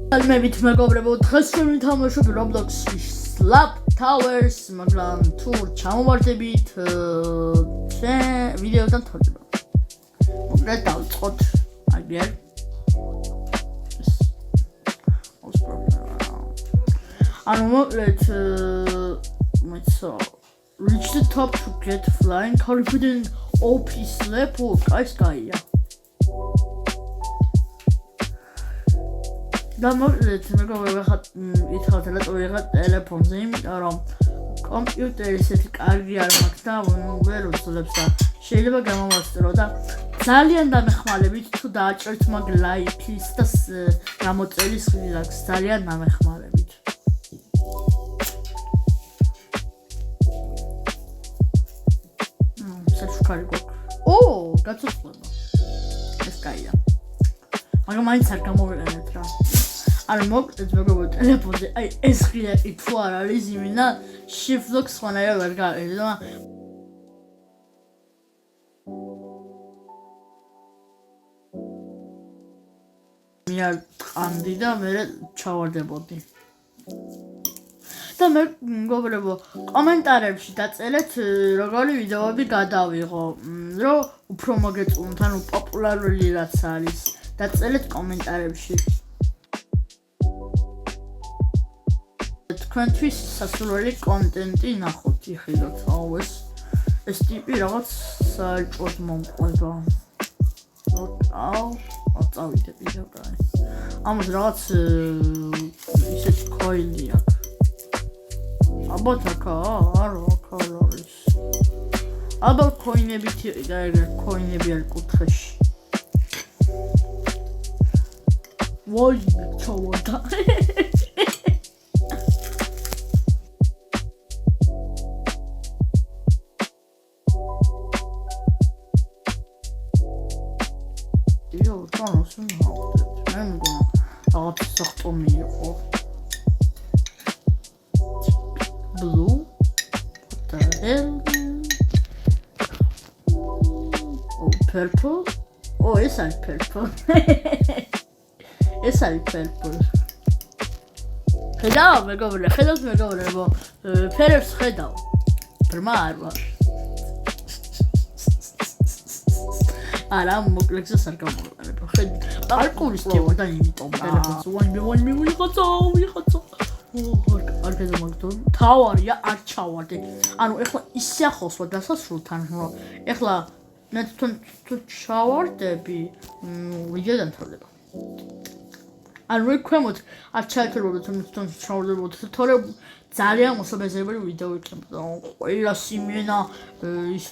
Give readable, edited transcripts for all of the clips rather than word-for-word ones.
მებით მეგობრებო, დღეს ჩვენ ვითამაშობ Roblox-ში Slap Towers, მაგრამ თუ ჩამოვარდებით ვიდეოდან თორდება. მოკლედ დავწყოთ აგერ. ანუ მოკლედ reach the top to get flying confident OP slap guys გაია. და მოკლედ მეგობრებო, ხა ითხოვთ ელექტროიღა ტელეფონზე, იმიტომ რომ კომპიუტერი ესეთი კარგი არ მაქვს და ვერ უძლებს და შეიძლება გამოვასწრო და ძალიან დამეხმარებით თუ დააჭერთ მაგ ლაიფის და გამოწერის ხილაკს, ძალიან დამეხმარებით. საჩუქარი გვაქვს. გაცოცხლება. ეს კაია. მაგრამ მაინც არ გამოვიყენეთ რა. არ მოკლედ მეგობრებო, ტელეფონზე აი ეს ხილაკი თუ არ არის იმენა shift lock სხვანაირად არ გააკეთე. მე არ ყანდი და მე ჩავარდებოდი. და მეგობრებო, კომენტარებში დაწერეთ როგორი ვიდეოები გადავიღო, რომ უფრო მოგეწონთ, ანუ პოპულარული რაც არის. დაწერეთ კომენტარებში. თქვენთვის სასურველი კონტენტი ნახოთ, იხილოთ. ეს ტიპი რაღაც საერთოდ მომყვება. წავიდე ვიდეო კაი. ამას რაღაც ისეთი კოილი აქვს. ალბათ აქა არის. ალბათ კოინებით და ეგრე კოინები არ კუთხეში. ვაი, ჩავარდა. Blue? What the hell? Purple? It's not purple. It's not purple. ხედავ მეგობრებო, ფერებს ხედავ. ბრმა არ ვარ. არა, მოკლექსა არ გამოვიყენებ. პარკურის თემა და იმიტომ ტელეფონს ვაიმე ვიხოცო. არ გადამაგდო. თავარია არ ჩავარდე. ანუ ეხლა ისე ახლოს ვარ დასასრულთან, რომ ეხლა მე თუ ჩავარდები, ვიდეოდან თორდება. ანუ რეკვემოთ არ ჩაეთრობოდეთ, თუ ჩავარდებოდეთ, თორემ ძალიან მოსაბეზრებელი ვიდეო იქნება. ყველა სიმენა ის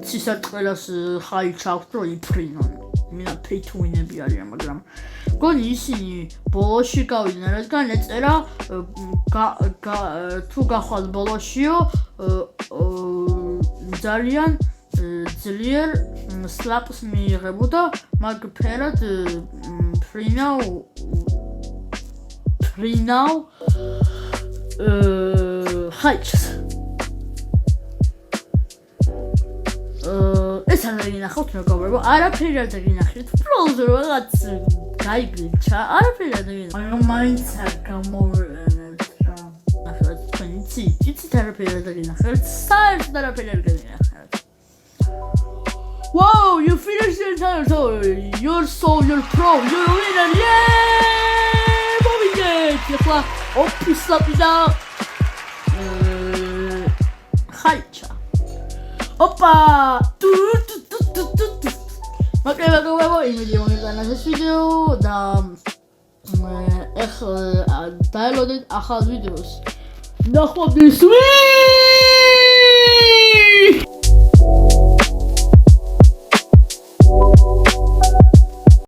ცისარტყელას ხაი ჩაქვთ, რომ იფრინონ. მინა pay to win-ები არიან, მაგრამ გონი ისინი ბოლოში გავიდნენ, რადგან ეწერა თუ გახვალ ბოლოშიო ძალიან ძლიერ slaps მიიღებოდა, მაგ ფერად free now hikes. ეს არ გინახავთ მეგობრებო, არაფერი არ გინახეთ, პროზო რაღაც გაიგრიჩა, არაფერი არ გინახავთ. მაგრამ მაინც არ გამოვიყენებთ რა. ახლა თქვენი ცით არაფერი არ გინახავთ, საერთოდ არაფერი არ გინახავთ. Wow, you finished the entire story. You're pro. You're a winner. Yeah! მოვიდეთ. ახლა ოფისლაპი და ხაიჩა. Opa! მოგებო, იმედი მომიგანას ეს ვიდეო და ეხლა დაელოდეთ ახალ ვიდეოს. ნახვამდის.